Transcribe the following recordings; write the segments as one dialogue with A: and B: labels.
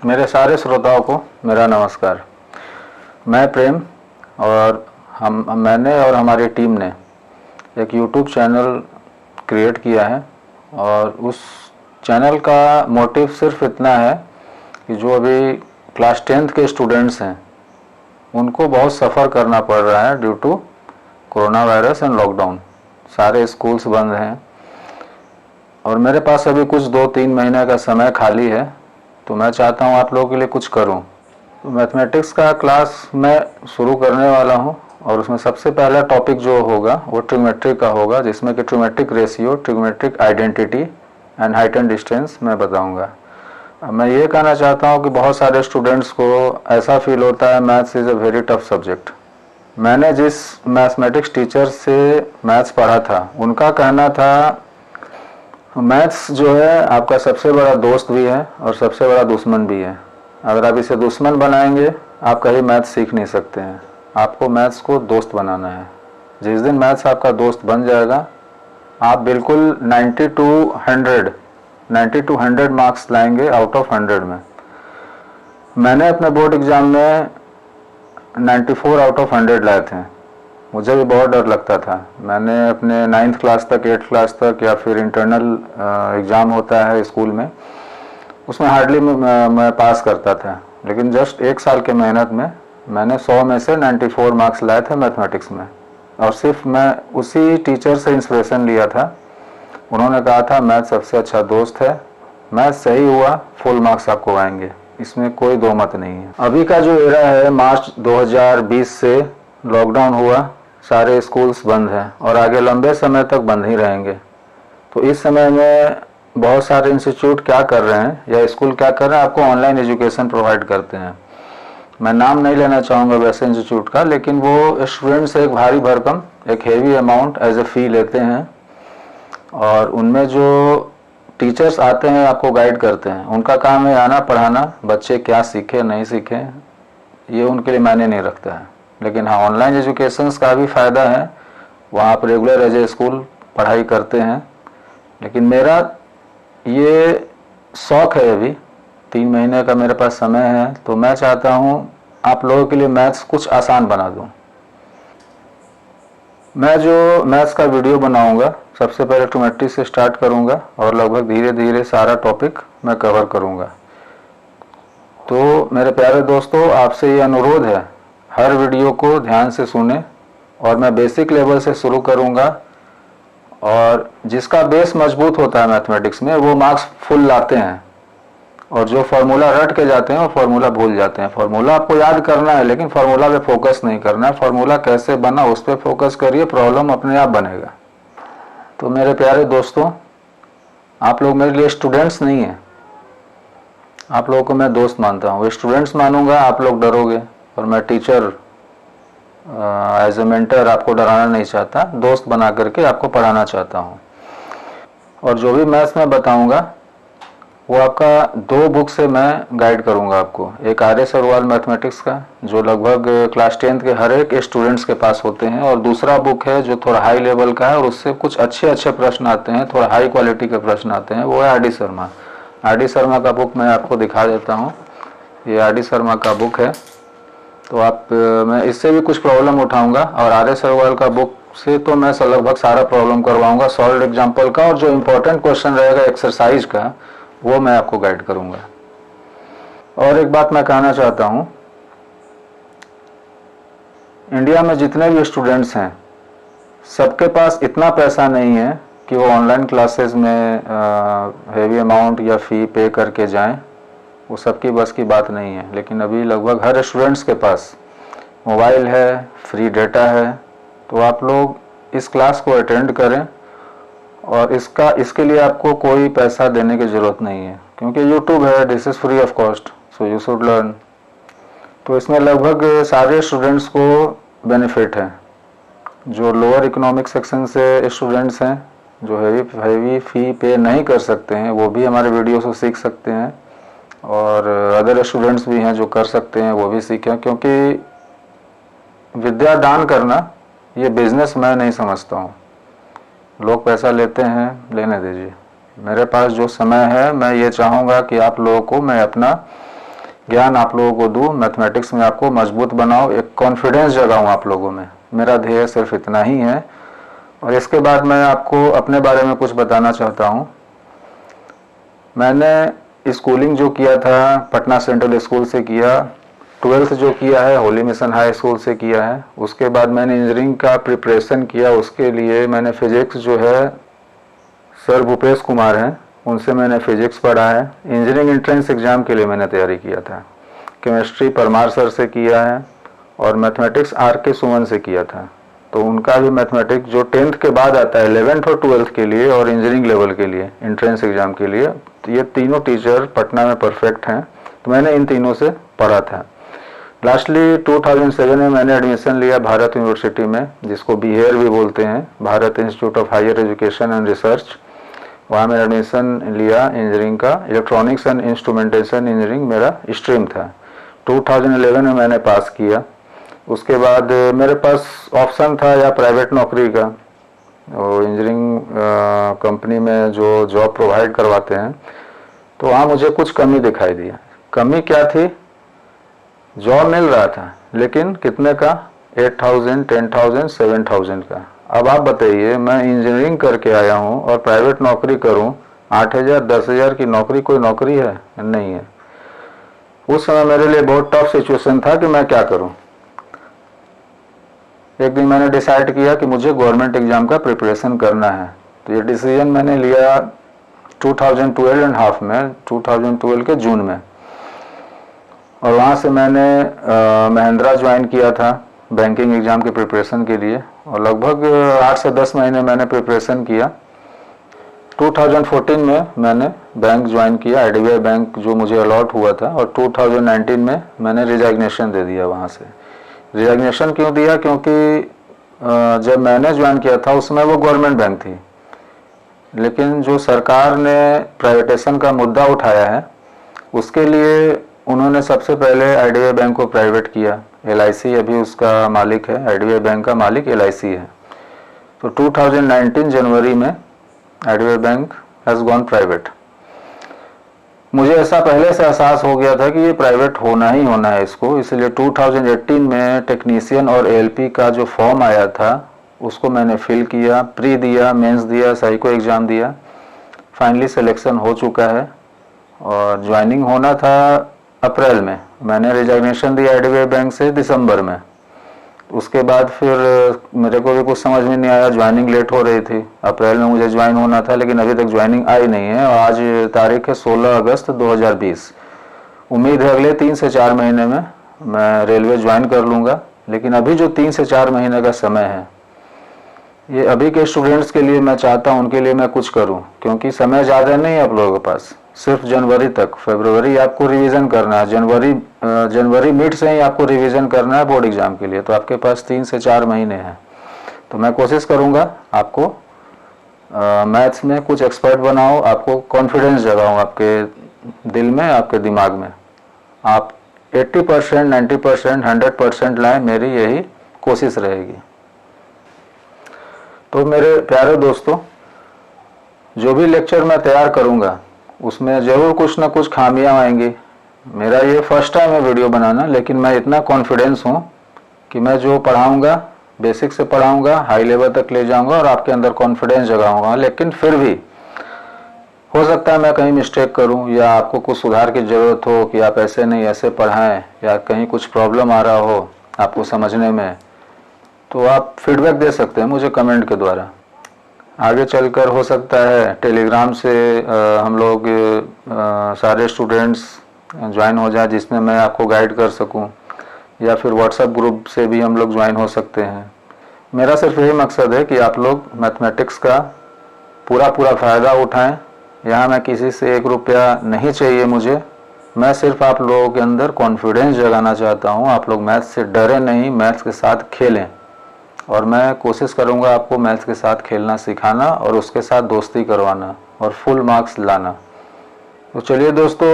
A: मेरे सारे श्रोताओं को मेरा नमस्कार। मैं प्रेम और मैंने और हमारी टीम ने एक यूट्यूब चैनल क्रिएट किया है और उस चैनल का मोटिव सिर्फ इतना है कि जो अभी क्लास 10th के स्टूडेंट्स हैं उनको बहुत सफ़र करना पड़ रहा है due to corona virus and lockdown. सारे स्कूल्स बंद हैं और मेरे पास अभी कुछ 2-3 महीने का समय खाली है, तो मैं चाहता हूँ आप लोगों के लिए कुछ करूँ। तो मैथमेटिक्स का क्लास मैं शुरू करने वाला हूँ और उसमें सबसे पहला टॉपिक जो होगा वो ट्रिग्नोमेट्री का होगा, जिसमें कि trigonometric ratio, trigonometric identity and height and distance मैं बताऊँगा। अब मैं ये कहना चाहता हूँ कि बहुत सारे स्टूडेंट्स को ऐसा फील होता है maths is a very tough subject. मैंने जिस मैथमेटिक्स टीचर से मैथ्स पढ़ा था उनका कहना था मैथ्स जो है आपका सबसे बड़ा दोस्त भी है और सबसे बड़ा दुश्मन भी है। अगर आप इसे दुश्मन बनाएंगे आप कभी मैथ्स सीख नहीं सकते हैं। आपको मैथ्स को दोस्त बनाना है। जिस दिन मैथ्स आपका दोस्त बन जाएगा आप बिल्कुल 90 to 100 मार्क्स लाएंगे आउट ऑफ 100 में। मैंने अपने बोर्ड एग्ज़ाम में 94 आउट ऑफ 100 लाए थे। मुझे भी बहुत डर लगता था। मैंने अपने 9th क्लास तक, 8th क्लास तक, या फिर इंटरनल एग्ज़ाम होता है स्कूल में, उसमें हार्डली मैं पास करता था। लेकिन जस्ट 1 साल के मेहनत में मैंने 100 में से 94 मार्क्स लाए थे मैथमेटिक्स में। और सिर्फ मैं उसी टीचर से इंस्पिरेशन लिया था। उन्होंने कहा था मैथ सबसे अच्छा दोस्त है, मैथ सही हुआ फुल मार्क्स आपको आएंगे, इसमें कोई दो मत नहीं है। अभी का जो एरा है मार्च 2020 से लॉकडाउन हुआ, सारे स्कूल्स बंद हैं और आगे लंबे समय तक बंद ही रहेंगे। तो इस समय में बहुत सारे इंस्टीट्यूट क्या कर रहे हैं या स्कूल क्या कर रहे हैं, आपको ऑनलाइन एजुकेशन प्रोवाइड करते हैं। मैं नाम नहीं लेना चाहूँगा वैसे इंस्टीट्यूट का, लेकिन वो स्टूडेंट से एक भारी भरकम, एक हेवी अमाउंट एज ए फ़ी लेते हैं और उनमें जो टीचर्स आते हैं आपको गाइड करते हैं। उनका काम है आना, पढ़ाना, बच्चे क्या सीखें नहीं सीखें ये उनके लिए मायने नहीं रखता है। लेकिन हाँ, ऑनलाइन एजुकेशंस का भी फ़ायदा है, वहाँ आप रेगुलर एज ए स्कूल पढ़ाई करते हैं। लेकिन मेरा ये शौक़ है, अभी 3 महीने का मेरे पास समय है, तो मैं चाहता हूँ आप लोगों के लिए मैथ्स कुछ आसान बना दूँ। मैं जो मैथ्स का वीडियो बनाऊँगा सबसे पहले ट्रिग्नोमेट्री से स्टार्ट करूँगा और लगभग धीरे धीरे सारा टॉपिक मैं कवर करूँगा। तो मेरे प्यारे दोस्तों, आपसे ये अनुरोध है हर वीडियो को ध्यान से सुने और मैं बेसिक लेवल से शुरू करूंगा। और जिसका बेस मजबूत होता है मैथमेटिक्स में वो मार्क्स फुल लाते हैं, और जो फार्मूला रट के जाते हैं वो फार्मूला भूल जाते हैं। फार्मूला आपको याद करना है लेकिन फार्मूला पे फोकस नहीं करना है। फार्मूला कैसे बना उस पर फोकस करिए, प्रॉब्लम अपने आप बनेगा। तो मेरे प्यारे दोस्तों, आप लोग मेरे लिए स्टूडेंट्स नहीं हैं, आप लोगों को मैं दोस्त मानता हूँ। स्टूडेंट्स मानूंगा आप लोग डरोगे, और मैं टीचर एज ए मेंटर आपको डराना नहीं चाहता, दोस्त बना करके आपको पढ़ाना चाहता हूँ। और जो भी मैथ्स मैं बताऊँगा वो आपका 2 बुक से मैं गाइड करूँगा आपको। एक आर्य सरोवाल मैथमेटिक्स का जो लगभग क्लास 10th के हर एक स्टूडेंट्स के पास होते हैं, और दूसरा बुक है जो थोड़ा हाई लेवल का है और उससे कुछ अच्छे अच्छे प्रश्न आते हैं, थोड़ा हाई क्वालिटी के प्रश्न आते हैं, वो है R D Sharma. R D Sharma का बुक मैं आपको दिखा देता हूँ। ये आर डी शर्मा का बुक है। तो आप मैं इससे भी कुछ प्रॉब्लम उठाऊंगा, और आर्य सरोवाल का बुक से तो मैं लगभग सारा प्रॉब्लम करवाऊंगा सॉल्व एग्जाम्पल का, और जो इम्पोर्टेंट क्वेश्चन रहेगा एक्सरसाइज का वो मैं आपको गाइड करूंगा। और एक बात मैं कहना चाहता हूँ, इंडिया में जितने भी स्टूडेंट्स हैं सबके पास इतना पैसा नहीं है कि वो ऑनलाइन क्लासेस में हेवी अमाउंट या फ़ी पे करके जाएं। वो सबकी बस की बात नहीं है। लेकिन अभी लगभग हर स्टूडेंट्स के पास मोबाइल है, फ्री डेटा है। तो आप लोग इस क्लास को अटेंड करें, और इसके लिए आपको कोई पैसा देने की ज़रूरत नहीं है, क्योंकि यूट्यूब है, this is free of cost, so you should learn. तो इसमें लगभग सारे स्टूडेंट्स को बेनिफिट है। जो लोअर इकोनॉमिक सेक्शन से स्टूडेंट्स हैं, जो हेवी फ़ी पे नहीं कर सकते हैं, वो भी हमारे वीडियो से सीख सकते हैं, और अदर स्टूडेंट्स भी हैं जो कर सकते हैं वो भी सीखें। क्योंकि विद्या दान करना ये बिजनेस मैं नहीं समझता हूँ। लोग पैसा लेते हैं, लेने दीजिए। मेरे पास जो समय है मैं ये चाहूँगा कि आप लोगों को मैं अपना ज्ञान आप लोगों को दूँ, मैथमेटिक्स में आपको मजबूत बनाऊँ, एक कॉन्फिडेंस जगाऊँ आप लोगों में। मेरा ध्येय सिर्फ इतना ही है। और इसके बाद मैं आपको अपने बारे में कुछ बताना चाहता हूँ। मैंने स्कूलिंग जो किया था पटना सेंट्रल स्कूल से किया, 12th जो किया है होली मिशन हाई स्कूल से किया है। उसके बाद मैंने इंजीनियरिंग का प्रिपरेशन किया, उसके लिए मैंने फिजिक्स जो है सर भूपेश कुमार हैं उनसे मैंने फिजिक्स पढ़ा है। इंजीनियरिंग एंट्रेंस एग्ज़ाम के लिए मैंने तैयारी किया था। केमिस्ट्री परमार सर से किया है और मैथमेटिक्स आर के सुमन से किया था। तो उनका भी मैथमेटिक्स जो 10th के बाद आता है 11th और 12th के लिए और इंजीनियरिंग लेवल के लिए एंट्रेंस एग्ज़ाम के लिए, तो ये तीनों टीचर पटना में परफेक्ट हैं। तो मैंने इन तीनों से पढ़ा था। लास्टली 2007 में मैंने एडमिशन लिया भारत यूनिवर्सिटी में, जिसको बीहेर भी बोलते हैं, Bharat Institute of Higher Education and Research. वहाँ मैंने एडमिशन लिया इंजीनियरिंग का। इलेक्ट्रॉनिक्स एंड इंस्ट्रूमेंटेशन इंजीनियरिंग मेरा स्ट्रीम था। 2011 में मैंने पास किया। उसके बाद मेरे पास ऑप्शन था या प्राइवेट नौकरी का, और इंजीनियरिंग कंपनी में जो जॉब प्रोवाइड करवाते हैं, तो वहाँ मुझे कुछ कमी दिखाई दिया। कमी क्या थी? जॉब मिल रहा था लेकिन कितने का? 8,000, 10,000, 7,000 का। अब आप बताइए, मैं इंजीनियरिंग करके आया हूँ और प्राइवेट नौकरी करूँ, 8,000, 10,000 की नौकरी कोई नौकरी है? नहीं है। उस समय मेरे लिए बहुत टफ सिचुएशन था कि मैं क्या करूँ। एक दिन मैंने डिसाइड किया कि मुझे गवर्नमेंट एग्जाम का प्रिपरेशन करना है। तो ये डिसीजन मैंने लिया 2012 एंड हाफ में, 2012 के जून में। और वहाँ से मैंने महिंद्रा ज्वाइन किया था बैंकिंग एग्ज़ाम के प्रिपरेशन के लिए, और लगभग 8 से 10 महीने मैंने प्रिपरेशन किया। 2014 में मैंने बैंक ज्वाइन किया, IDBI बैंक जो मुझे अलॉट हुआ था, और 2019 में मैंने रिजाइग्नेशन दे दिया वहाँ से। रिजाइग्नेशन क्यों दिया? क्योंकि जब मैंने ज्वाइन किया था उसमें वो गवर्नमेंट बैंक थी, लेकिन जो सरकार ने प्राइवेटेशन का मुद्दा उठाया है उसके लिए उन्होंने सबसे पहले IDBI बैंक को प्राइवेट किया। LIC अभी उसका मालिक है, IDBI बैंक का मालिक LIC है। तो 2019 जनवरी में IDBI bank has gone private. मुझे ऐसा पहले से एहसास हो गया था कि ये प्राइवेट होना ही होना है इसको, इसलिए 2018 में टेक्नीशियन और ALP का जो फॉर्म आया था उसको मैंने फिल किया, प्री दिया, मेंस दिया, साइको एग्ज़ाम दिया। फाइनली सिलेक्शन हो चुका है और ज्वाइनिंग होना था अप्रैल में। मैंने रिजाइग्नेशन दिया IDBI बैंक से दिसंबर में। उसके बाद फिर मेरे को भी कुछ समझ में नहीं आया, ज्वाइनिंग लेट हो रही थी। अप्रैल में मुझे ज्वाइन होना था लेकिन अभी तक ज्वाइनिंग आई नहीं है, और आज तारीख है 16 अगस्त 2020। उम्मीद है अगले 3 से 4 महीने में मैं रेलवे ज्वाइन कर लूँगा। लेकिन अभी जो 3 से 4 महीने का समय है, ये अभी के स्टूडेंट्स के लिए मैं चाहता हूँ उनके लिए मैं कुछ करूँ, क्योंकि समय ज़्यादा नहीं है आप लोगों के पास। सिर्फ जनवरी तक, फरवरी आपको रिवीजन करना है, जनवरी मिड से ही आपको रिवीजन करना है बोर्ड एग्ज़ाम के लिए। तो आपके पास 3 से 4 महीने हैं। तो मैं कोशिश करूँगा आपको मैथ्स में कुछ एक्सपर्ट बनाऊँ, आपको कॉन्फिडेंस जगाऊँ आपके दिल में, आपके दिमाग में। आप 80%, 90%, 100% लाएँ, मेरी यही कोशिश रहेगी। तो मेरे प्यारे दोस्तों, जो भी लेक्चर मैं तैयार करूँगा उसमें ज़रूर कुछ ना कुछ खामियां आएंगी। मेरा ये फर्स्ट टाइम है वीडियो बनाना, लेकिन मैं इतना कॉन्फिडेंस हूँ कि मैं जो पढ़ाऊँगा बेसिक से पढ़ाऊँगा, हाई लेवल तक ले जाऊँगा और आपके अंदर कॉन्फिडेंस जगाऊँगा। लेकिन फिर भी हो सकता है मैं कहीं मिस्टेक करूँ या आपको कुछ सुधार की ज़रूरत हो कि आप ऐसे नहीं ऐसे पढ़ाएँ, या कहीं कुछ प्रॉब्लम आ रहा हो आपको समझने में, तो आप फीडबैक दे सकते हैं मुझे कमेंट के द्वारा। आगे चलकर हो सकता है टेलीग्राम से हम लोग सारे स्टूडेंट्स ज्वाइन हो जाए, जिसमें मैं आपको गाइड कर सकूं, या फिर व्हाट्सएप ग्रुप से भी हम लोग ज्वाइन हो सकते हैं। मेरा सिर्फ यही मकसद है कि आप लोग मैथमेटिक्स का पूरा फ़ायदा उठाएं। यहाँ मैं किसी से 1 रुपया नहीं चाहिए मुझे, मैं सिर्फ आप लोगों के अंदर कॉन्फिडेंस जगाना चाहता हूँ। आप लोग मैथ्स से डरे नहीं, मैथ्स के साथ खेलें, और मैं कोशिश करूंगा आपको मैथ्स के साथ खेलना सिखाना और उसके साथ दोस्ती करवाना और फुल मार्क्स लाना। तो चलिए दोस्तों,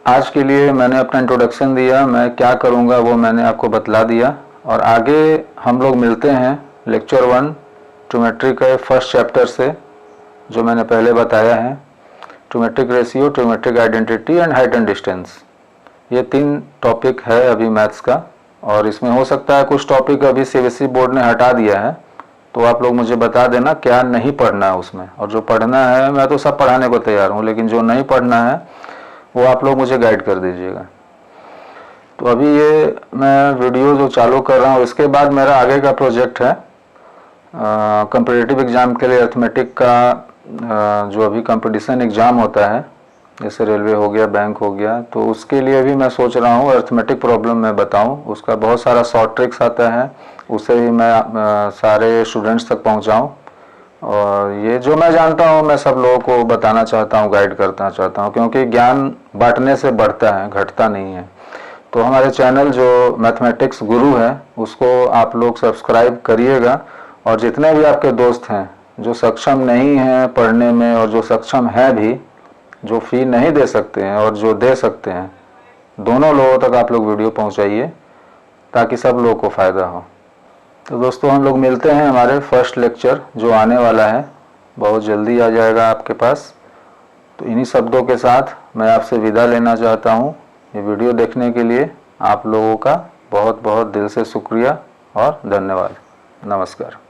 A: आज के लिए मैंने अपना इंट्रोडक्शन दिया, मैं क्या करूंगा वो मैंने आपको बतला दिया, और आगे हम लोग मिलते हैं लेक्चर 1 ट्रिग्नोमेट्री के फर्स्ट चैप्टर से, जो मैंने पहले बताया है, trigonometric ratio, trigonometric identity and height and distance. ये 3 टॉपिक है अभी मैथ्स का, और इसमें हो सकता है कुछ टॉपिक अभी सीबीएसई बोर्ड ने हटा दिया है, तो आप लोग मुझे बता देना क्या नहीं पढ़ना है उसमें, और जो पढ़ना है मैं तो सब पढ़ाने को तैयार हूँ, लेकिन जो नहीं पढ़ना है वो आप लोग मुझे गाइड कर दीजिएगा। तो अभी ये मैं वीडियो जो चालू कर रहा हूँ, इसके बाद मेरा आगे का प्रोजेक्ट है कॉम्पिटिटिव एग्ज़ाम के लिए अर्थमेटिक का जो अभी कंपटीशन एग्ज़ाम होता है, जैसे रेलवे हो गया, बैंक हो गया, तो उसके लिए भी मैं सोच रहा हूँ अर्थमेटिक प्रॉब्लम मैं बताऊँ। उसका बहुत सारा शॉर्ट ट्रिक्स आता है, उसे भी मैं सारे स्टूडेंट्स तक पहुँचाऊँ, और ये जो मैं जानता हूँ मैं सब लोगों को बताना चाहता हूँ, गाइड करना चाहता हूँ, क्योंकि ज्ञान बांटने से बढ़ता है, घटता नहीं है। तो हमारे चैनल जो मैथमेटिक्स गुरु है उसको आप लोग सब्सक्राइब करिएगा, और जितने भी आपके दोस्त हैं जो सक्षम नहीं हैं पढ़ने में, और जो सक्षम हैं भी, जो फ़ी नहीं दे सकते हैं और जो दे सकते हैं, दोनों लोगों तक आप लोग वीडियो पहुंचाइए ताकि सब लोगों को फ़ायदा हो। तो दोस्तों हम लोग मिलते हैं हमारे फर्स्ट लेक्चर जो आने वाला है, बहुत जल्दी आ जाएगा आपके पास। तो इन्हीं शब्दों के साथ मैं आपसे विदा लेना चाहता हूँ। ये वीडियो देखने के लिए आप लोगों का बहुत बहुत दिल से शुक्रिया और धन्यवाद। नमस्कार।